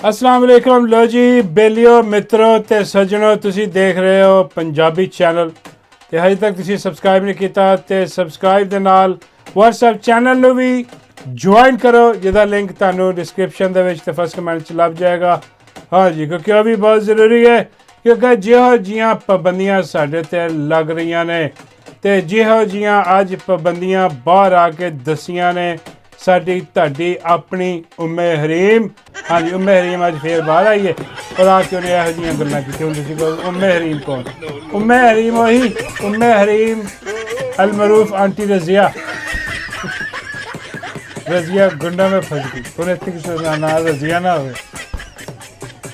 अस्सलाम वालेकुम लो जी बेलियो मित्रों ते सज्जनों तुसी देख रहे हो पंजाबी चैनल ते हजे तक तुसी सबसक्राइब नहीं किया ते सबसक्राइब दे नाल व्हाट्सएप चैनल नूं भी ज्वाइन करो जिहदा लिंक तुहानूं डिस्क्रिप्शन दे विच ते फर्स्ट कमेंट च लभ जाएगा। हाँ जी क्योंकि वह भी बहुत ज़रूरी है क्योंकि जिहो जियां पाबंदियां साडे ते लग रही ने ते जिहो जियां अज पाबंदियां बाहर आके दसियां ने साडी तुहाडी अपनी उम्मे हरीम। हाँ जी उम्मे हरीम अज फिर बाहर आई है और आके उन्हें यहो जिहियां गल्लां कीतियां। हुण तुसीं कहो उम्मे हरीम कौन? उम्मे हरीम वही उम्मे हरीम अल मरूफ आंटी रजिया। रजिया गुंडा में फंस गई। हुण इत्थे किसी दा नाम रजिया ना होवे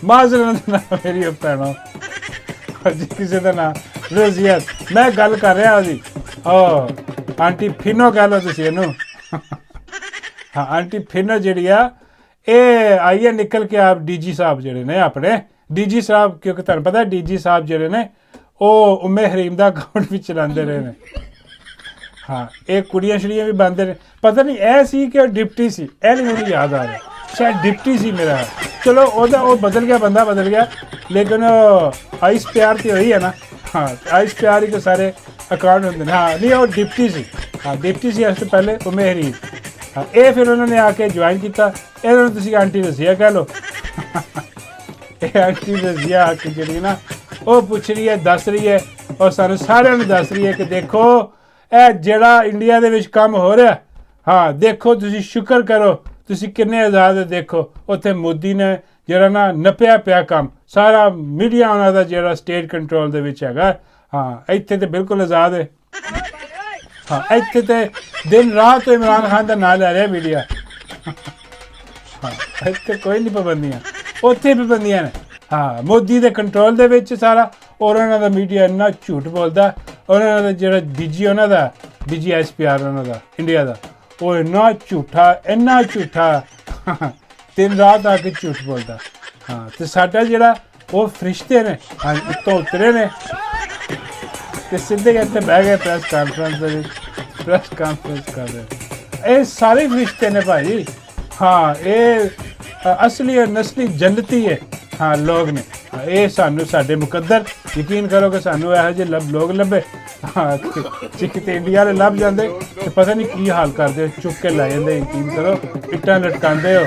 माजरत ना मेरी भैनों अज किसी का नाम रजिया मैं गल कर रहा जी आंटी फिनो कह लो तुसीं इहनूं। हाँ आंटी फिनो जिहड़ी आ ये आई है निकल के आप डी साहब जिहड़े ने अपने डी साहब क्योंकि तुहानूं पता डी साहब जिहड़े ने वो उम्मे हरीम दा अकाउंट भी चलाते रहे ने। हाँ ये कुड़ियां शड़ियां भी बनते रहे पता नहीं ऐ सी कि डिप्टी सी ऐ नहीं मुझे याद आ रहा शायद डिप्टी सी मेरा। चलो वो बदल गया बंदा बदल गया लेकिन आइस प्यार तो वही है ना। हाँ आइस प्यार ही तो सारे अकाउंट होंगे। हाँ नहीं वो डिप्टी सी। हाँ डिप्टी सी इससे पहले उम्मे हरीम। हाँ ये फिर उन्होंने आके ज्वाइन किया इन्होंने तुसीं आंटी रजिया कह लो। ये आंटी रजिया आके जी ना वो पूछ रही है दस रही है और सानू सारिਆਂ ਨੂੰ दस रही है कि देखो ਇਹ ਜਿਹੜਾ इंडिया ਦੇ ਵਿੱਚ ਕੰਮ हो रहा। हाँ देखो तुसीं शुक्र करो तुसीं किन्ने आज़ाद हो। देखो उत्थे मोदी ने ਜਿਹੜਾ ना नपिया पिया काम सारा मीडिया उन्हां दा ਜਿਹੜਾ स्टेट कंट्रोल ਦੇ ਵਿੱਚ ਹੈਗਾ। हाँ ਇੱਥੇ ਤੇ बिल्कुल आज़ाद है। हाँ ਇੱਥੇ ਤੇ दिन रात इमरान खान का नाम लै रहा मीडिया। हाँ ਇੱਥੇ कोई नहीं पाबंदियां उत्थे पाबंदियां ने। हाँ मोदी के कंट्रोल दे विच सारा और उन्होंने मीडिया इन्ना झूठ बोलता और उन्होंने जो डीजी उन्होंने डीजी SPR उन्होंने इंडिया का वो इन्ना झूठा दिन रात आके झूठ बोलता। हाँ तो साडा जिहड़ा वो फरिश्ते ने हाँ उत्तों उतरे ने तो सीधे इत्थे बह गए प्रेस कॉन्फ्रेंस कर रहे ये सारे फरिश्ते ने भाई। हाँ ये असली और नस्ली जन्नती है। हाँ लोग ने ये सानू साडे मुकद्दर यकीन करो कि सानू यहो जे लोग लभे। हाँ जे किते इंडिया वाले लभ जाते तो पता नहीं की हाल करते चुक के लै जाते यकीन करो इट्टां लटकांदे हो।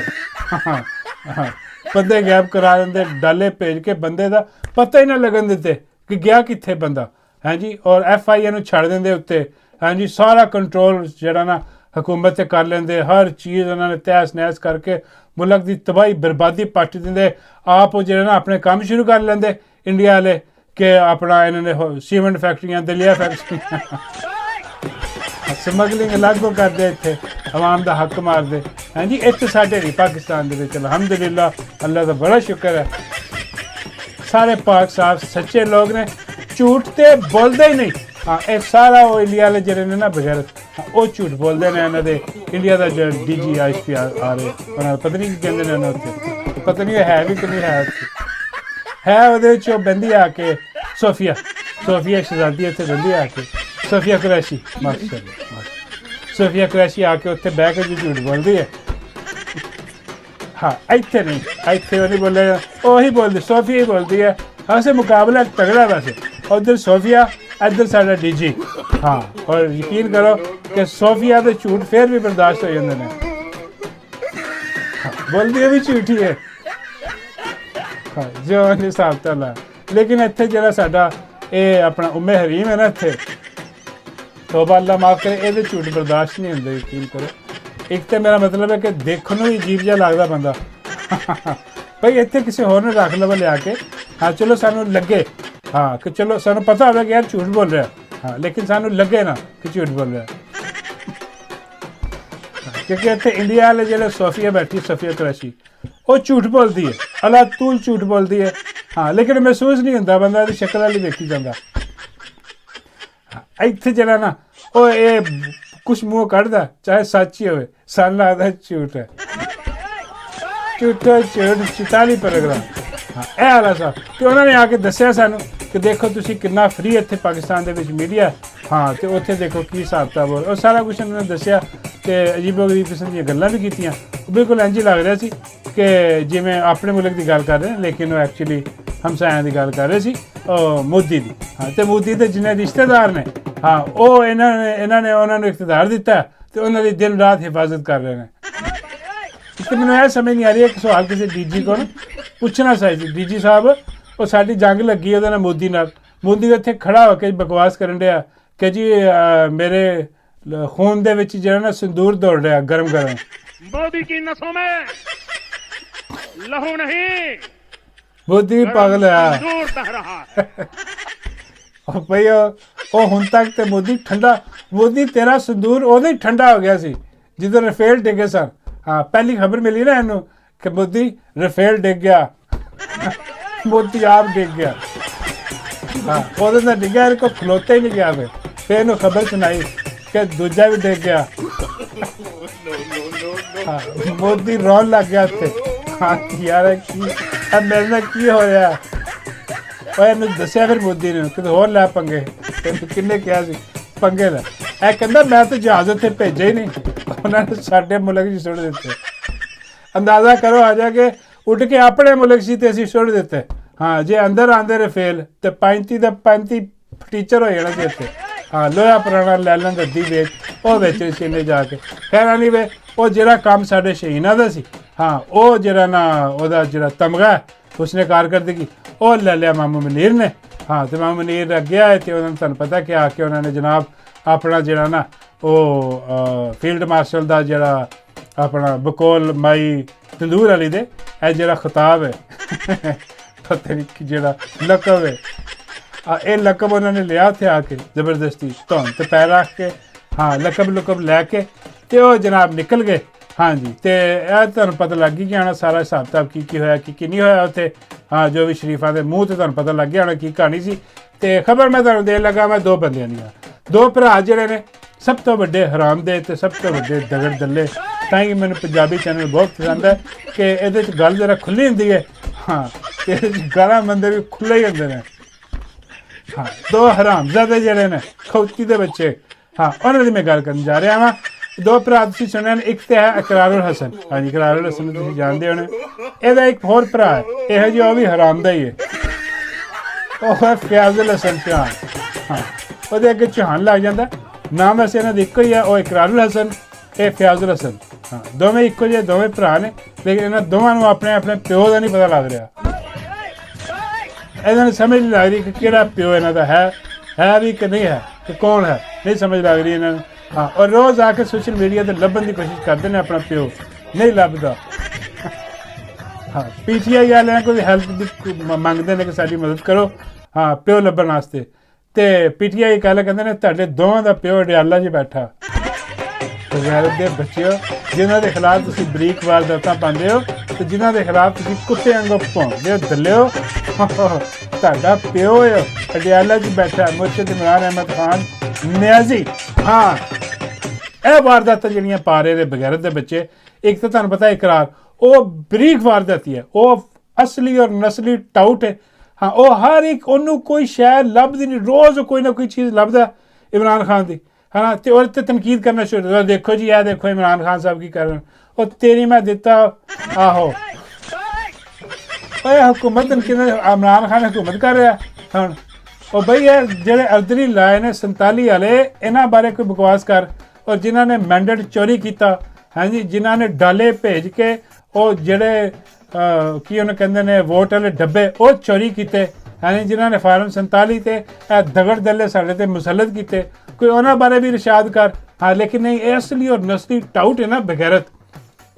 हाँ हाँ बंदे गैप करा देंगे डाले भेज के बंदे का पता ही ना लगन देते कि गया कित्थे बंदा। हाँ जी और FIA नूं छड़ देंदे उत्ते। हाँ जी सारा कंट्रोल जिहड़ा ना हुकूमत से कर लेंदे हर चीज़ उन्होंने तहस नहस करके मुल्क की तबाही बर्बादी पट देंदे। आप जो ना अपने काम शुरू कर लेंदे इंडिया वाले कि अपना इन्होंने सीमेंट फैक्ट्रियाँ दलिया फैक्ट्रियाँ स्मगलिंग अलग को करते इतने अवाम का हक मारते। हाँ जी इतने साढ़े नहीं पाकिस्तान के विच अल्हम्दुलिल्लाह अल्लाह का बड़ा शुक्र है सारे पाक साफ सच्चे लोग ने झूठ तो बोलते ही नहीं। हाँ ये सारा वो इंडिया वाले ਜਿਹੜੇ ਨੇ ਨਾ बगैरत वो झूठ बोलते हैं इन्हों के इंडिया का जो DG SPR आ रहे उन्होंने पता नहीं कहते हैं उत्थे पता नहीं है भी कि नहीं है उत्थे है वो बंदी आके सोफिया शहजादी उत्थे बंदी आके सोफिया कुरैशी सोफिया कुरैशी आके उत्थे बह के जो झूठ बोलती है। हाँ इतने नहीं इतने वो नहीं बोले वही बोलती सोफिया ही बोलती है। वैसे मुकाबला तगड़ा वैसे उधर सोफिया इधर साडा DG। हाँ और यकीन करो कि सोफिया के झूठ फिर भी बर्दाश्त हो जाते हैं। हाँ बोलती भी झूठी है। हाँ जो हिसाब चला लेकिन इत्थे जिहड़ा साडा ये अपना उम्मे हरीम है ना इत्थे तौबा अल्लाह माफ़ करे ये झूठ बर्दाश्त नहीं होंगे यकीन करो। एक तो मेरा मतलब है कि देखने में अजीब जिहा लगता बंदा भाई इत्थे किसी होर ने रख लवे लिया के। हाँ चलो सानू लगे हाँ कि चलो सानू पता हो कि यार झूठ बोल रहा। हाँ लेकिन सानू लगे ना कि झूठ बोल रहा। क्योंकि इतने इंडिया वाले जो सोफिया बैठी सोफिया कुरैशी वो झूठ बोलती है अला तूल झूठ बोलती है। हाँ लेकिन महसूस नहीं होता बंदा की शक्ल वाली देखी जाता। हाँ इतने जरा ना वो ये कुछ मुँह कढ़दा चाहे सच ही हो सन लगता झूठ है झूठो झूठ 44 पैराग्राफ। हाँ यह वाला साहब तो उन्होंने आके दसिया सानू कि देखो तुसी कितना फ्री इत्थे पाकिस्तान दे विच मीडिया ਹਾਂ ਤੇ ਉੱਥੇ ਦੇਖੋ ਕੀ ਹਿਸਾਬ ਕਿਤਾਬ ਹੋ ਰਿਹਾ। ਉਹ ਸਾਰਾ ਕੁਛ ਉਹਨਾਂ ਨੇ ਦੱਸਿਆ ਤੇ ਅਜੀਬੋ ਗਰੀਬ ਕਿਸਮ ਦੀਆਂ ਗੱਲਾਂ ਵੀ ਕੀਤੀਆਂ। ਬਿਲਕੁਲ ਇੰਝ ਹੀ ਲੱਗ ਰਿਹਾ ਸੀ ਕਿ ਜਿਵੇਂ ਆਪਣੇ ਮੁਲਕ ਦੀ ਗੱਲ ਕਰ ਰਹੇ ਨੇ, ਲੇਕਿਨ ਉਹ ਐਕਚੁਅਲੀ ਹਮਸਾਇਆਂ ਦੀ ਗੱਲ ਕਰ ਰਹੇ ਸੀ, ਮੋਦੀ ਦੀ। ਹਾਂ ਤੇ ਮੋਦੀ ਦੇ ਜਿੰਨੇ ਰਿਸ਼ਤੇਦਾਰ ਨੇ, ਹਾਂ ਉਹ ਇਹਨਾਂ ਨੇ ਉਹਨਾਂ ਨੂੰ ਇਕਤਦਾਰ ਦਿੱਤਾ ਤੇ ਉਹਨਾਂ ਦੀ ਦਿਨ ਰਾਤ ਹਿਫਾਜ਼ਤ ਕਰ ਰਹੇ ਨੇ। ਤੇ ਮੈਨੂੰ ਇਹ ਸਮਝ ਨਹੀਂ ਆ ਰਹੀ, ਇੱਕ ਸਵਾਲ ਕਿਸੇ ਡੀਜੀ ਕੋਲ ਪੁੱਛਣਾ ਚਾਹੀਦਾ, ਡੀਜੀ ਸਾਹਿਬ ਉਹ ਸਾਡੀ ਜੰਗ ਲੱਗੀ ਉਹਦੇ ਨਾਲ ਮੋਦੀ ਉੱਥੇ ਖੜਾ ਹੋ ਕੇ ਬਕਵਾਸ ਕਰਨ ਰਿਹਾ ਕਿ ਜੀ ਮੇਰੇ ਖੂਨ ਦੇ ਵਿੱਚ ਜਿਹੜਾ ਨਾ ਸਿੰਦੂਰ ਦੌੜ ਰਿਹਾ ਗਰਮ ਮੋਦੀ ਕੀ ਨਸੋਂ ਮੈਂ ਲਹੂ ਨਹੀਂ, ਮੋਦੀ ਵੀ ਪਾਗਲ ਆ ਦੂਰ ਤੱਕ ਰਹਾ। ਉਹ ਭਈ ਉਹ ਹੁਣ ਤੱਕ ਤੇ ਮੋਦੀ ਤੇਰਾ ਸਿੰਦੂਰ ਉਦੋਂ ਹੀ ਠੰਡਾ ਹੋ ਗਿਆ ਸੀ ਜਦੋਂ ਰਫੇਲ ਡਿੱਗੇ ਸਨ। ਹਾਂ ਪਹਿਲੀ ਖਬਰ ਮਿਲੀ ਨਾ ਇਹਨੂੰ ਕਿ ਮੋਦੀ ਰਫੇਲ ਡਿੱਗ ਗਿਆ, ਮੋਦੀ ਆਪ ਡਿੱਗ ਗਿਆ। ਹਾਂ ਉਹਦੇ ਨਾਲ ਡਿੱਗਿਆ, ਇਹਦੇ ਕੋਲ ਖਲੋਤਾ ਹੀ ਨਹੀਂ ਗਿਆ। ਫਿਰ ਇਹਨੂੰ ਖਬਰ ਸੁਣਾਈ ਕਿ ਦੂਜਾ ਵੀ ਡਿੱਗ ਗਿਆ। ਹਾਂ ਮੋਦੀ ਰੌਣ ਲੱਗ ਗਿਆ ਉੱਥੇ। ਹਾਂ ਯਾਰ ਕੀ ਮੇਰੇ ਨਾਲ ਕੀ ਹੋ ਰਿਹਾ? ਉਹ ਇਹਨੂੰ ਦੱਸਿਆ ਫਿਰ ਮੋਦੀ ਨੇ ਕਿਤੇ ਹੋਰ ਲੈ ਪੰਗੇ। ਤੈਨੂੰ ਕਿੰਨੇ ਕਿਹਾ ਸੀ ਪੰਗੇ ਲੈ? ਇਹ ਕਹਿੰਦਾ ਮੈਂ ਤਾਂ ਜਹਾਜ਼ ਉੱਥੇ ਭੇਜਿਆ ਹੀ ਨਹੀਂ, ਉਹਨਾਂ ਨੇ ਸਾਡੇ ਮੁਲਕ 'ਚ ਸੁੱਟ ਦਿੱਤੇ। ਅੰਦਾਜ਼ਾ ਕਰੋ ਆ ਜਾ ਕੇ ਉੱਡ ਕੇ ਆਪਣੇ ਮੁਲਕ ਸੀ ਤੇ ਅਸੀਂ ਸੁੱਟ ਦਿੱਤੇ। ਹਾਂ ਜੇ ਅੰਦਰ ਆਉਂਦੇ ਰਫੇਲ ਤੇ 35 ਦਾ 35 ਟੀਚਰ ਹੋ ਜਾਣਾ ਸੀ ਇੱਥੇ। ਹਾਂ ਲੋਹਾ ਪੁਰਾਣਾ ਲੈ ਲੈਣ ਰੱਦੀ ਵੇਚ ਉਹ ਵੇਚੇ ਸੀ ਇਹਨੇ ਜਾ ਕੇ। ਖੈਰ ਨਹੀਂ ਵੇ ਉਹ ਜਿਹੜਾ ਕੰਮ ਸਾਡੇ ਸ਼ਹੀਨਾਂ ਦਾ ਸੀ, ਹਾਂ ਉਹ ਜਿਹੜਾ ਨਾ ਉਹਦਾ ਜਿਹੜਾ ਤਮਗਾ ਉਸਨੇ ਕਾਰਕਰਦਗੀ ਉਹ ਲੈ ਲਿਆ ਮਾਮੂ ਮਨੀਰ ਨੇ। ਹਾਂ ਤੇ ਮਾਮੂ ਮਨੀਰ ਅੱਗੇ ਆਏ ਤੇ ਉਹਨਾਂ ਨੂੰ ਤੁਹਾਨੂੰ ਪਤਾ ਕਿ ਆ ਕੇ ਉਹਨਾਂ ਨੇ ਜਨਾਬ ਆਪਣਾ ਜਿਹੜਾ ਨਾ ਉਹ ਫੀਲਡ ਮਾਰਸ਼ਲ ਦਾ ਜਿਹੜਾ ਆਪਣਾ ਬਕੌਲ ਮਾਈ ਤੰਦੂਰ ਅਲੀ ਦੇ ਇਹ ਜਿਹੜਾ ਖਿਤਾਬ ਹੈ ਪਤਾ ਨਹੀਂ ਜਿਹੜਾ ਲਕਬ ਹੈ, ਇਹ ਲਕਬ ਉਹਨਾਂ ਨੇ ਲਿਆ ਉੱਥੇ ਆ ਕੇ ਜ਼ਬਰਦਸਤੀ ਧੌਣ ਤੇ ਪੈਰ ਰੱਖ ਕੇ। ਹਾਂ ਲਕਬ ਲੈ ਕੇ ਤੇ ਉਹ ਜਨਾਬ ਨਿਕਲ ਗਏ। ਹਾਂਜੀ ਤੇ ਇਹ ਤੁਹਾਨੂੰ ਪਤਾ ਲੱਗ ਗਈ ਕਿ ਆਣਾ ਸਾਰਾ ਹਿਸਾਬ ਕਿਤਾਬ ਕੀ ਹੋਇਆ ਕੀ ਨਹੀਂ ਹੋਇਆ ਉੱਥੇ। ਹਾਂ ਜੋ ਵੀ ਸ਼ਰੀਫਾਂ ਦੇ ਮੂੰਹ ਤੇ ਤੁਹਾਨੂੰ ਪਤਾ ਲੱਗ ਗਿਆ ਹੋਣਾ ਕੀ ਕਹਾਣੀ ਸੀ। ਤੇ ਖਬਰ ਮੈਂ ਤੁਹਾਨੂੰ ਦੇਣ ਲੱਗਾ ਮੈਂ ਦੋ ਬੰਦਿਆਂ ਦੀਆਂ, ਦੋ ਭਰਾ ਜਿਹੜੇ ਨੇ ਸਭ ਤੋਂ ਵੱਡੇ ਹਰਾਮਦੇ ਤੇ ਸਭ ਤੋਂ ਵੱਡੇ ਦਗੜ ਦੱਲੇ। ਤਾਂ ਹੀ ਮੈਨੂੰ ਪੰਜਾਬੀ ਚੈਨਲ ਬਹੁਤ ਪਸੰਦ ਹੈ ਕਿ ਇਹਦੇ 'ਚ ਗੱਲ ਜ਼ਰਾ ਖੁੱਲ੍ਹੀ ਹੁੰਦੀ ਹੈ। ਹਾਂ ਤੇ ਇਹਦੇ 'ਚ ਗਾਲਾਂ ਬੰਦੇ ਵੀ ਖੁੱਲ੍ਹੇ ਹੀ ਹੁੰਦੇ ਨੇ। ਹਾਂ ਦੋ ਹਰਾਮਜ਼ਾਦੇ ਜਿਹੜੇ ਨੇ ਖੌਤੀ ਦੇ ਬੱਚੇ, ਹਾਂ ਉਹਨਾਂ ਦੀ ਮੈਂ ਗੱਲ ਕਰਨ ਜਾ ਰਿਹਾ ਵਾਂ। ਦੋ ਭਰਾ ਤੁਸੀਂ ਸੁਣਿਆ, ਇੱਕ ਤੇ ਹੈ ਇਕਰਾਰੁਲ ਹਸਨ। ਹਾਂਜੀ ਇਕਰਾਰੁਲ ਹਸਨ ਨੂੰ ਤੁਸੀਂ ਜਾਣਦੇ ਹੋਣੇ। ਇਹਦਾ ਇੱਕ ਹੋਰ ਭਰਾ ਹੈ ਇਹੋ ਜਿਹਾ, ਉਹ ਵੀ ਹਰਾਮਦਾ ਹੀ ਹੈ, ਉਹ ਹੈ ਫਿਆਜ਼ੁਲ ਹਸਨ ਚੌਹਾਨ। ਹਾਂ ਉਹਦੇ ਅੱਗੇ ਚੌਹਾਨ ਲੱਗ ਜਾਂਦਾ, ਨਾਮ ਵੈਸੇ ਇਹਨਾਂ ਦਾ ਇੱਕੋ ਹੀ ਹੈ, ਉਹ ਇਕਰਾਰੁਲ ਹਸਨ, ਇਹ ਫਿਆਜ਼ੁਲ ਹਸਨ। ਹਾਂ ਦੋਵੇਂ ਇੱਕੋ ਜਿਹੇ ਦੋਵੇਂ ਭਰਾ ਨੇ, ਲੇਕਿਨ ਇਹਨਾਂ ਦੋਵਾਂ ਨੂੰ ਆਪਣੇ ਆਪਣੇ ਪਿਓ ਦਾ ਨਹੀਂ ਪਤਾ ਲੱਗ ਰਿਹਾ। ਇਹਨਾਂ ਨੂੰ ਸਮਝ ਨਹੀਂ ਲੱਗ ਰਹੀ ਕਿ ਕਿਹੜਾ ਪਿਓ ਇਹਨਾਂ ਦਾ ਹੈ ਵੀ ਕਿ ਨਹੀਂ ਹੈ, ਕਿ ਕੌਣ ਹੈ, ਨਹੀਂ ਸਮਝ ਲੱਗ ਰਹੀ ਇਹਨਾਂ ਨੂੰ। ਹਾਂ ਔਰ ਰੋਜ਼ ਆ ਕੇ ਸੋਸ਼ਲ ਮੀਡੀਆ 'ਤੇ ਲੱਭਣ ਦੀ ਕੋਸ਼ਿਸ਼ ਕਰਦੇ ਨੇ ਆਪਣਾ ਪਿਓ, ਨਹੀਂ ਲੱਭਦਾ। ਹਾਂ PTI ਵਾਲਿਆਂ ਕੋਈ ਹੈਲਪ ਦੀ ਮੰਗਦੇ ਨੇ ਕਿ ਸਾਡੀ ਮਦਦ ਕਰੋ ਹਾਂ ਪਿਓ ਲੱਭਣ ਵਾਸਤੇ। ਤੇ PTI ਕਹਿੰਦੇ ਨੇ ਤੁਹਾਡੇ ਦੋਵਾਂ ਦਾ ਪਿਓ ਅਡਿਆਲਾ 'ਚ ਬੈਠਾ। ਗੈਰਤ ਦੇ ਬੱਚਿਓ, ਜਿਨ੍ਹਾਂ ਦੇ ਖਿਲਾਫ ਤੁਸੀਂ ਬਰੀਕ ਵਾਰਦਾਤਾਂ ਪਾਉਂਦੇ ਹੋ ਤੇ ਜਿਨ੍ਹਾਂ ਦੇ ਖਿਲਾਫ ਤੁਸੀਂ ਕੁੱਤੇ ਵਾਂਗੂ ਭੌਂਕਦੇ ਹੋ ਦੱਲਿਓ, ਤੁਹਾਡਾ ਪਿਓ ਅਡਿਆਲਾ 'ਚ ਬੈਠਾ ਮੁਰਸ਼ਿਦ ਇਮਰਾਨ ਅਹਿਮਦ ਖਾਨ ਨਿਆਜ਼ੀ। ਹਾਂ ਇਹ ਵਾਰਦਾਤਾਂ ਜਿਹੜੀਆਂ ਪਾ ਰਹੇ ਨੇ ਬਗੈਰਤ ਦੇ ਬੱਚੇ, ਇੱਕ ਤਾਂ ਤੁਹਾਨੂੰ ਪਤਾ ਇਕਰਾਰ ਉਹ ਬਰੀਕ ਵਾਰਦਾਤੀ ਹੈ, ਉਹ ਅਸਲੀ ਔਰ ਨਸਲੀ ਟਾਊਟ ਹੈ। ਹਾਂ ਉਹ ਹਰ ਇੱਕ ਉਹਨੂੰ ਕੋਈ ਸ਼ੈ ਲੱਭਦੀ ਨਹੀਂ, ਰੋਜ਼ ਕੋਈ ਨਾ ਕੋਈ ਚੀਜ਼ ਲੱਭਦਾ ਇਮਰਾਨ ਖਾਨ ਦੀ, ਹੈ ਨਾ। ਅਤੇ ਉਹਦੇ 'ਤੇ ਤਨਕੀਦ ਕਰਨਾ ਸ਼ੁਰੂ ਕਰ, ਦੇਖੋ ਜੀ ਇਹ ਦੇਖੋ ਇਮਰਾਨ ਖਾਨ ਸਾਹਿਬ ਕੀ ਕਰ ਰਹੇ, ਉਹ ਤੇਰੀ ਮੈਂ ਦਿੱਤਾ। ਆਹੋ ਇਹ ਹੁਕੂਮਤ ਇਮਰਾਨ ਖਾਨ ਹੁਕੂਮਤ ਕਰ ਰਿਹਾ ਹੁਣ। ਉਹ ਬਈ ਇਹ ਜਿਹੜੇ ਅਰਦਲੀ ਲਾਏ ਨੇ 47 ਵਾਲੇ, ਇਹਨਾਂ ਬਾਰੇ ਕੋਈ ਬਕਵਾਸ ਕਰ। ਔਰ ਜਿਨ੍ਹਾਂ ਨੇ ਮੈਂਡੇਟ ਚੋਰੀ ਕੀਤਾ, ਹਾਂਜੀ ਜਿਨ੍ਹਾਂ ਨੇ ਡਾਲੇ ਭੇਜ ਕੇ ਉਹ ਜਿਹੜੇ ਕੀ ਉਹਨੂੰ ਕਹਿੰਦੇ ਨੇ ਵੋਟ ਵਾਲੇ ਡੱਬੇ ਉਹ ਚੋਰੀ ਕੀਤੇ, ਹਾਂਜੀ ਜਿਨ੍ਹਾਂ ਨੇ ਫਾਰਮ 47 ਤੇ ਇਹ ਦਗੜ ਦੱਲੇ ਸਾਡੇ 'ਤੇ ਮੁਸਲਤ ਕੀਤੇ, ਕੋਈ ਉਹਨਾਂ ਬਾਰੇ ਵੀ ਇਰਸ਼ਾਦ ਕਰ। ਹਾਂ ਲੇਕਿਨ ਨਹੀਂ, ਇਹ ਅਸਲੀ ਔਰ ਨਸਲੀ ਟਾਊਟ ਹੈ ਨਾ ਬਗੈਰਤ,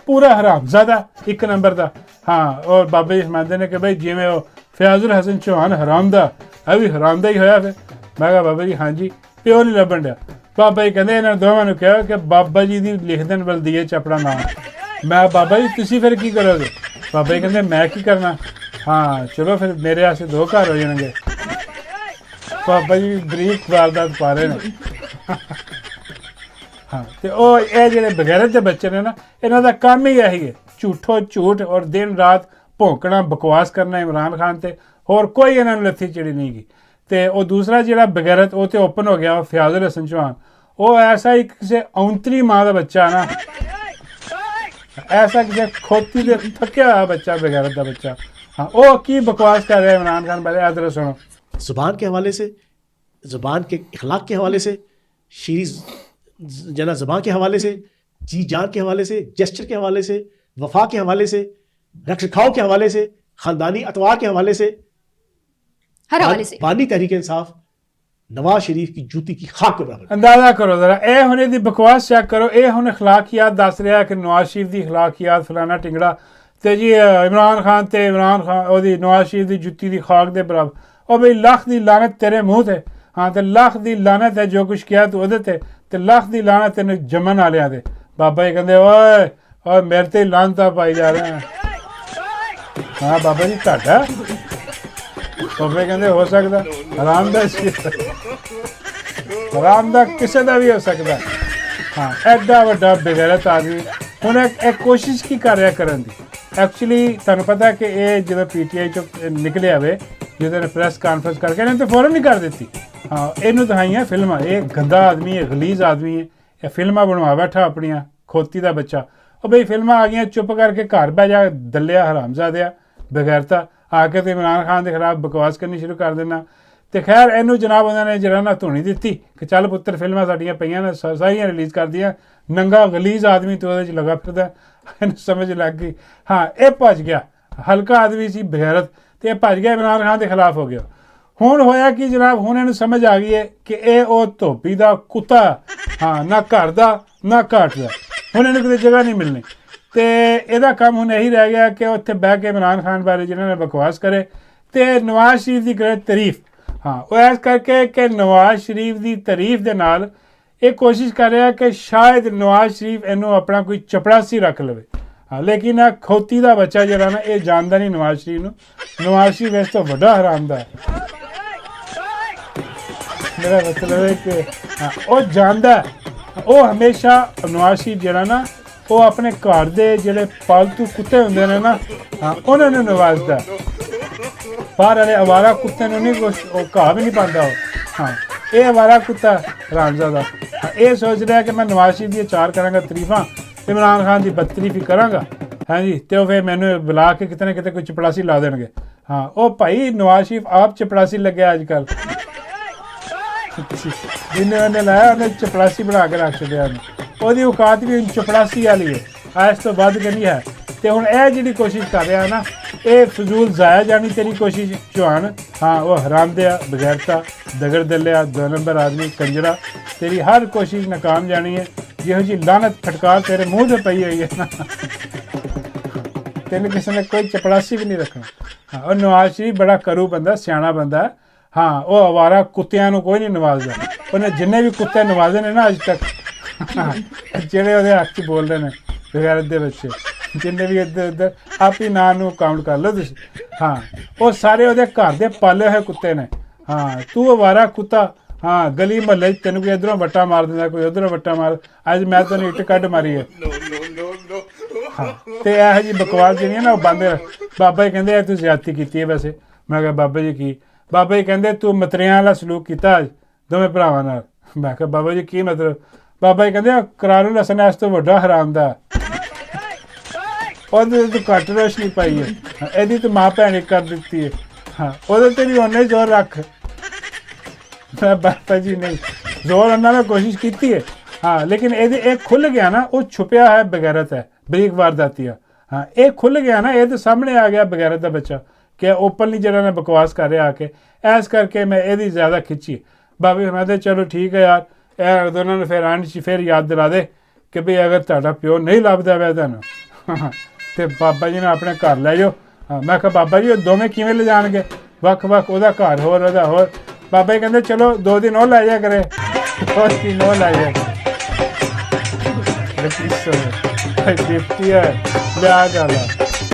ਪੂਰਾ ਹਰਾਮਜ਼ਾਦਾ ਇੱਕ ਨੰਬਰ ਦਾ। ਹਾਂ ਔਰ ਬਾਬਾ ਜੀ ਸਮਝਦੇ ਨੇ ਕਿ ਬਈ ਜਿਵੇਂ ਉਹ ਫਿਆਜ਼ੁਲ ਹਸਨ ਚੌਹਾਨ ਹਰਾਮਦਾ, ਇਹ ਵੀ ਹਰਾਮਦਾ ਹੀ ਹੋਇਆ। ਫਿਰ ਮੈਂ ਕਿਹਾ ਬਾਬਾ ਜੀ ਹਾਂਜੀ ਪਿਓ ਨਹੀਂ ਲੱਭਣ ਡਿਆ। ਬਾਬਾ ਜੀ ਕਹਿੰਦੇ ਇਹਨਾਂ ਦੋਵਾਂ ਨੂੰ ਕਿਹਾ ਕਿ ਬਾਬਾ ਜੀ ਦੀ ਲਿਖ ਦੇਣ ਬਲਦੀਏ 'ਚ ਆਪਣਾ ਨਾਮ। ਮੈਂ ਬਾਬਾ ਜੀ ਤੁਸੀਂ ਫਿਰ ਕੀ ਕਰੋਗੇ? ਬਾਬਾ ਜੀ ਕਹਿੰਦੇ ਮੈਂ ਕੀ ਕਰਨਾ, ਹਾਂ ਚਲੋ ਫਿਰ ਮੇਰੇ ਵਾਸਤੇ ਦੋ ਘਰ ਹੋ ਜਾਣਗੇ। ਬਾਬਾ ਜੀ ਬਰੀਕ ਵਾਰਦਾਤ ਪਾ ਰਹੇ ਨੇ। ਹਾਂ ਤੇ ਉਹ ਇਹ ਜਿਹੜੇ ਬਗੈਰਤ ਦੇ ਬੱਚੇ ਨੇ ਨਾ, ਇਹਨਾਂ ਦਾ ਕੰਮ ਹੀ ਇਹੀ ਹੈ, ਝੂਠੋ ਝੂਠ ਔਰ ਦਿਨ ਰਾਤ ਭੌਂਕਣਾ, ਬਕਵਾਸ ਕਰਨਾ ਇਮਰਾਨ ਖਾਨ 'ਤੇ। ਹੋਰ ਕੋਈ ਇਹਨਾਂ ਨੂੰ ਲੱਥੀ ਚਿੜੀ ਨਹੀਂ ਗਈ। ਤੇ ਉਹ ਦੂਸਰਾ ਜਿਹੜਾ ਬਗੈਰਤ ਉਹ ਤੇ ਓਪਨ ਹੋ ਗਿਆ ਫਿਆਜ਼ੁਲ ਹਸਨ ਚੌਹਾਨ ਉਹ ਐਸਾ ਇੱਕ ਕਿਸੇ ਔਂਤਰੀ ਮਾਂ ਦਾ ਬੱਚਾ ਨਾ ऐसा किसी खोती दे थकिया हुआ बच्चा बगैरत का बच्चा हाँ वो की बकवास कर रहे हैं इमरान खान पहले आदर सुनो ज़ुबान के हवाले से ज़ुबान के अखलाक के हवाले से शीरी जना ज़ुबान के हवाले से जी जान के हवाले से जेस्चर के हवाले से वफा के हवाले से रख रखाव के हवाले से ख़ानदानी अतवार के हवाले से हर हवाले से बानी तहरीक इंसाफ नवाज शरीफ की जूती की खाक के बराबर अंदाजा करो जरा ਇਹ ਹੁਣ ਇਹਦੀ ਬਕਵਾਸ ਚੈੱਕ ਕਰੋ ਇਹ ਹੁਣ ਅਖਲਾਕੀਆਤ ਦੱਸ ਰਿਹਾ ਕਿ ਨਵਾਜ਼ ਸ਼ਰੀਫ ਦੀ ਅਖਲਾਕੀਆਤ ਫਲਾਣਾ ਟਿੰਗੜਾ ਤੇ ਜੀ ਇਮਰਾਨ ਖਾਨ ਉਹਦੀ ਨਵਾਜ਼ ਸ਼ਰੀਫ ਦੀ ਜੁੱਤੀ ਦੀ ਖਾਕ ਦੇ ਬਰਾਬਰ ਉਹ ਬਈ ਲੱਖ ਦੀ ਲਾਨਤ ਤੇਰੇ ਮੂੰਹ ਤੇ ਹਾਂ ਤੇ ਲੱਖ ਦੀ ਲਾਨਤ ਹੈ ਜੋ ਕੁਛ ਕਿਹਾ ਤੂੰ ਉਹਦੇ ਤੇ ਲੱਖ ਦੀ ਲਾਨਤ ਤੈਨੂੰ ਜੰਮਣ ਵਾਲਿਆਂ ਤੇ ਬਾਬਾ ਜੀ ਕਹਿੰਦੇ ਓਏ ਮੇਰੇ ਤੇ ਲਾਨਤਾਂ ਪਾਈ ਜਾ ਰਹੇ ਹਾਂ ਬਾਬਾ ਜੀ ਤੁਹਾਡਾ ਬਾਬੇ ਕਹਿੰਦੇ ਹੋ ਸਕਦਾ ਆਰਾਮ ਦਾ ਕਿਸੇ ਦਾ ਵੀ ਹੋ ਸਕਦਾ ਹਾਂ ਐਡਾ ਵੱਡਾ ਬੇਗੈਰਤ ਆਦਮੀ ਹੁਣ ਇਹ ਕੋਸ਼ਿਸ਼ ਕੀ ਕਰ ਰਿਹਾ ਕਰਨ ਦੀ ਐਕਚੁਅਲੀ ਤੁਹਾਨੂੰ ਪਤਾ ਕਿ ਇਹ ਜਦੋਂ ਪੀਟੀਆਈ ਚੋਂ ਨਿਕਲਿਆ ਵੇ ਜਿਹਦੇ ਨੇ ਪ੍ਰੈਸ ਕਾਨਫਰੰਸ ਕਰਕੇ ਇਹਨੇ ਤਾਂ ਫੌਰਨ ਨਹੀਂ ਕਰ ਦਿੱਤੀ ਹਾਂ ਇਹਨੂੰ ਦਿਖਾਈਆਂ ਫਿਲਮਾਂ ਇਹ ਗੰਦਾ ਆਦਮੀ ਹੈ ਗਲੀਜ਼ ਆਦਮੀ ਹੈ ਇਹ ਫਿਲਮਾਂ ਬਣਵਾ ਬੈਠਾ ਆਪਣੀਆਂ ਖੋਤੀ ਦਾ ਬੱਚਾ ਉਹ ਬਈ ਫਿਲਮਾਂ ਆ ਗਈਆਂ ਚੁੱਪ ਕਰਕੇ ਘਰ ਬਹਿ ਜਾ ਦੱਲਿਆ ਹਰਾਮਜ਼ਾਦਿਆ ਬਗੈਰਤਾ ਆ ਕੇ ਤੇ ਇਮਰਾਨ ਖਾਨ ਦੇ ਖਿਲਾਫ ਬਕਵਾਸ ਕਰਨੀ ਸ਼ੁਰੂ ਕਰ ਦੇਣਾ ਤੇ ਖੈਰ ਇਹਨੂੰ ਜਨਾਬ ਉਹਨਾਂ ਨੇ ਜਿਹੜਾ ਨਾ ਧੂਣੀ ਦਿੱਤੀ ਕਿ ਚੱਲ ਪੁੱਤਰ ਫਿਲਮਾਂ ਸਾਡੀਆਂ ਪਈਆਂ ਨੇ ਸਾਰੀਆਂ ਰਿਲੀਜ਼ ਕਰ ਦੀਆਂ ਨੰਗਾ ਗਲੀਜ਼ ਆਦਮੀ ਤੋਂ ਉਹਦੇ 'ਚ ਲੱਗਾ ਫਿਰਦਾ ਇਹਨੂੰ ਸਮਝ ਲੱਗ ਗਈ ਹਾਂ ਇਹ ਭੱਜ ਗਿਆ ਹਲਕਾ ਆਦਮੀ ਸੀ ਬਗੈਰਤ ਤੇ ਇਹ ਭੱਜ ਗਿਆ ਇਮਰਾਨ ਖਾਨ ਦੇ ਖਿਲਾਫ ਹੋ ਗਿਆ ਹੁਣ ਹੋਇਆ ਕਿ ਜਨਾਬ ਹੁਣ ਇਹਨੂੰ ਸਮਝ ਆ ਗਈ ਹੈ ਕਿ ਇਹ ਉਹ ਧੋਬੀ ਦਾ ਕੁੱਤਾ ਹਾਂ ਨਾ ਘਰ ਦਾ ਨਾ ਘਾਟ ਦਾ ਹੁਣ ਇਹਨੂੰ ਕਿਤੇ ਜਗ੍ਹਾ ਨਹੀਂ ਮਿਲਣੀ ਤੇ ਇਹਦਾ ਕੰਮ ਹੁਣ ਇਹੀ ਰਹਿ ਗਿਆ ਕਿ ਉੱਥੇ ਬਹਿ ਕੇ ਇਮਰਾਨ ਖਾਨ ਬਾਰੇ ਜਿਹਨਾਂ ਨੇ ਬਕਵਾਸ ਕਰੇ ਤੇ ਨਵਾਜ਼ ਸ਼ਰੀਫ ਦੀ ਕਰੇ ਤਾਰੀਫ ਹਾਂ ਉਹ ਇਸ ਕਰਕੇ ਕਿ ਨਵਾਜ਼ ਸ਼ਰੀਫ ਦੀ ਤਾਰੀਫ ਦੇ ਨਾਲ ਇਹ ਕੋਸ਼ਿਸ਼ ਕਰ ਰਿਹਾ ਕਿ ਸ਼ਾਇਦ ਨਵਾਜ਼ ਸ਼ਰੀਫ ਇਹਨੂੰ ਆਪਣਾ ਕੋਈ ਚਪੜਾਸੀ ਰੱਖ ਲਵੇ ਹਾਂ ਲੇਕਿਨ ਇਹ ਖੋਤੀ ਦਾ ਬੱਚਾ ਜਿਹੜਾ ਨਾ ਇਹ ਜਾਣਦਾ ਨਹੀਂ ਨਵਾਜ਼ ਸ਼ਰੀਫ ਨੂੰ ਨਵਾਜ਼ ਸ਼ਰੀਫ ਇਸ ਤੋਂ ਵੱਡਾ ਹਰਾਮਦਾ ਹੈ ਮੇਰਾ ਮਤਲਬ ਹੈ ਕਿ ਉਹ ਜਾਣਦਾ ਉਹ ਹਮੇਸ਼ਾ ਨਵਾਜ਼ ਸ਼ਰੀਫ ਜਿਹੜਾ ਨਾ ਉਹ ਆਪਣੇ ਘਰ ਦੇ ਜਿਹੜੇ ਪਾਲਤੂ ਕੁੱਤੇ ਹੁੰਦੇ ਨੇ ਨਾ ਹਾਂ ਉਹਨਾਂ ਨੂੰ ਨਵਾਜ਼ਦਾ ਬਾਹਰ ਵਾਲੇ ਅਵਾਰਾ ਕੁੱਤੇ ਨੂੰ ਨਹੀਂ ਕੁਛ ਉਹ ਘਾਹ ਵੀ ਨਹੀਂ ਪਾਉਂਦਾ ਉਹ ਹਾਂ ਇਹ ਅਵਾਰਾ ਕੁੱਤਾ ਰਾਮਜ਼ਾਦਾ ਇਹ ਸੋਚ ਰਿਹਾ ਕਿ ਮੈਂ ਨਵਾਜ਼ ਸ਼ਰੀਫ ਦੀ ਚਾਰ ਕਰਾਂਗਾ ਤਾਰੀਫਾਂ ਇਮਰਾਨ ਖਾਨ ਦੀ ਬਦਤਰੀਫੀ ਕਰਾਂਗਾ ਹਾਂਜੀ ਤੇ ਉਹ ਫਿਰ ਮੈਨੂੰ ਬੁਲਾ ਕੇ ਕਿਤੇ ਨਾ ਕਿਤੇ ਕੋਈ ਚਪੜਾਸੀ ਲਾ ਦੇਣਗੇ ਹਾਂ ਉਹ ਭਾਈ ਨਵਾਜ਼ ਸ਼ਰੀਫ ਆਪ ਚਪੜਾਸੀ ਲੱਗਿਆ ਅੱਜ ਕੱਲ੍ਹ ਜਿਹਨੇ ਉਹਨੇ ਲਾਇਆ ਉਹਨੇ ਚਪੜਾਸੀ ਬਣਾ ਕੇ ਰੱਖ ਛੱਡਿਆ ਉਹਨੂੰ ਉਹਦੀ ਔਕਾਤ ਵੀ ਚਪੜਾਸੀ ਵਾਲੀ ਹੈ ਇਸ ਤੋਂ ਵੱਧ ਕੇ ਨਹੀਂ ਹੈ ਤੇ ਹੁਣ ਇਹ ਜਿਹੜੀ ਕੋਸ਼ਿਸ਼ ਕਰ ਰਿਹਾ ਨਾ ਇਹ ਫਜ਼ੂਲ ਜ਼ਾਇਆ ਜਾਣੀ ਤੇਰੀ ਕੋਸ਼ਿਸ਼ ਚੌਹਾਨ ਹਾਂ ਉਹ ਹਰਾਮਦਿਆ ਬਗੈਰਤਾ ਦਗੜ ਦੱਲਿਆ 2 ਨੰਬਰ ਆਦਮੀ ਕੰਜਰਾ ਤੇਰੀ ਹਰ ਕੋਸ਼ਿਸ਼ ਨਾਕਾਮ ਜਾਣੀ ਹੈ ਜਿਹੋ ਜਿਹੀ ਲਾਨਤ ਫਟਕਾਰ ਤੇਰੇ ਮੂੰਹ 'ਤੇ ਪਈ ਹੋਈ ਹੈ ਨਾ ਤੈਨੂੰ ਕਿਸੇ ਨੇ ਕੋਈ ਚਪੜਾਸੀ ਵੀ ਨਹੀਂ ਰੱਖਣਾ ਹਾਂ ਉਹ ਨਵਾਜ਼ ਸ਼ਰੀਫ ਬੜਾ ਕਰੂ ਬੰਦਾ ਸਿਆਣਾ ਬੰਦਾ ਹਾਂ ਉਹ ਅਵਾਰਾ ਕੁੱਤਿਆਂ ਨੂੰ ਕੋਈ ਨਹੀਂ ਨਵਾਜ਼ਦਾ ਉਹਨੇ ਜਿੰਨੇ ਵੀ ਕੁੱਤੇ ਨਵਾਜ਼ੇ ਨੇ ਨਾ ਅੱਜ ਤੱਕ ਜਿਹੜੇ ਉਹਦੇ ਹੱਥ 'ਚ ਬੋਲਦੇ ਨੇ ਬਗੈਰਤ ਦੇ ਬੱਚੇ ਜਿੰਨੇ ਵੀ ਇੱਧਰ ਉੱਧਰ ਆਪ ਹੀ ਨਾਂ ਨੂੰ ਕਾਊਂਟ ਕਰ ਲਓ ਤੁਸੀਂ ਹਾਂ ਉਹ ਸਾਰੇ ਉਹਦੇ ਘਰ ਦੇ ਪਾਲੇ ਹੋਏ ਕੁੱਤੇ ਨੇ ਹਾਂ ਤੂੰ ਅਵਾਰਾ ਕੁੱਤਾ ਹਾਂ ਗਲੀ ਮਹੱਲੇ 'ਚ ਤੈਨੂੰ ਕੋਈ ਇੱਧਰੋਂ ਵੱਟਾ ਮਾਰ ਦਿੰਦਾ ਕੋਈ ਉੱਧਰੋਂ ਵੱਟਾ ਮਾਰ ਅੱਜ ਮੈਂ ਤੈਨੂੰ ਇੱਟ ਕੱਢ ਮਾਰੀ ਹੈ ਹਾਂ ਤੇ ਇਹੋ ਜਿਹੀ ਬਕਵਾਸ ਜਿਹੜੀ ਹੈ ਨਾ ਉਹ ਬੰਦ ਬਾਬਾ ਜੀ ਕਹਿੰਦੇ ਤੂੰ ਜ਼ਿਆਦਤੀ ਕੀਤੀ ਹੈ ਵੈਸੇ ਮੈਂ ਕਿਹਾ ਬਾਬਾ ਜੀ ਕੀ ਬਾਬਾ ਜੀ ਕਹਿੰਦੇ ਤੂੰ ਮਤਰਿਆਂ ਵਾਲਾ ਸਲੂਕ ਕੀਤਾ ਅੱਜ ਦੋਵੇਂ ਭਰਾਵਾਂ ਨਾਲ ਮੈਂ ਕਿਹਾ ਬਾਬਾ ਜੀ ਕੀ ਮਤਲਬ ਬਾਬਾ ਜੀ ਕਹਿੰਦੇ ਕਰਾਰੂ ਲਸਨ ਇਸ ਤੋਂ ਵੱਡਾ ਹਰਾਮ ਦਾ ਉਹਦੇ ਤੋਂ ਘੱਟ ਰੋਸ਼ਨੀ ਪਾਈ ਹੈ ਇਹਦੀ ਤਾਂ ਮਾਂ ਭੈਣ ਕਰ ਦਿੱਤੀ ਹੈ ਹਾਂ ਉਹਦੇ ਤੇ ਵੀ ਉਹਨੇ ਜ਼ੋਰ ਰੱਖ ਮੈਂ ਬਾਬਾ ਜੀ ਨਹੀਂ ਜ਼ੋਰ ਉਹਨਾਂ ਨੇ ਕੋਸ਼ਿਸ਼ ਕੀਤੀ ਹੈ ਹਾਂ ਲੇਕਿਨ ਇਹਦੇ ਇਹ ਖੁੱਲ੍ਹ ਗਿਆ ਨਾ ਉਹ ਛੁਪਿਆ ਹੈ ਬਗੈਰਤ ਹੈ ਬਰੀਕ ਵਾਰਦਾਤੀਆ ਹਾਂ ਇਹ ਖੁੱਲ੍ਹ ਗਿਆ ਨਾ ਇਹ ਤਾਂ ਸਾਹਮਣੇ ਆ ਗਿਆ ਬਗੈਰਤ ਦਾ ਬੱਚਾ ਕਿ ਓਪਨਲੀ ਜਿਹੜਾ ਨੇ ਬਕਵਾਸ ਕਰ ਰਿਹਾ ਆ ਕੇ ਇਸ ਕਰਕੇ ਮੈਂ ਇਹਦੀ ਜ਼ਿਆਦਾ ਖਿੱਚੀ ਬਾਬੇ ਮੈਂ ਤਾਂ ਚਲੋ ਠੀਕ ਹੈ ਯਾਰ ਇਹ ਦੋਨਾਂ ਨੂੰ ਫਿਰ ਐਂਡ 'ਚ ਫਿਰ ਯਾਦ ਦਿਲਾ ਦੇ ਕਿ ਵੀ ਅਗਰ ਤੁਹਾਡਾ ਪਿਓ ਨਹੀਂ ਲੱਭਦਾ ਪਿਆ ਤੁਹਾਨੂੰ ਤੇ ਬਾਬਾ ਜੀ ਨੂੰ ਆਪਣੇ ਘਰ ਲੈ ਜਾਓ ਮੈਂ ਕਿਹਾ ਬਾਬਾ ਜੀ ਉਹ ਦੋਵੇਂ ਕਿਵੇਂ ਲੈ ਜਾਣਗੇ ਵੱਖ ਵੱਖ ਉਹਦਾ ਘਰ ਹੋਰ ਉਹਦਾ ਹੋਰ ਬਾਬਾ ਜੀ ਕਹਿੰਦੇ ਚਲੋ 2 ਦਿਨ ਉਹ ਲੈ ਜਾ ਕਰੇ 2 ਦਿਨ ਉਹ ਲੈ ਜਾ ਡਿਪਟੀ ਹੈ ਲਿਆ ਜਾਲਾ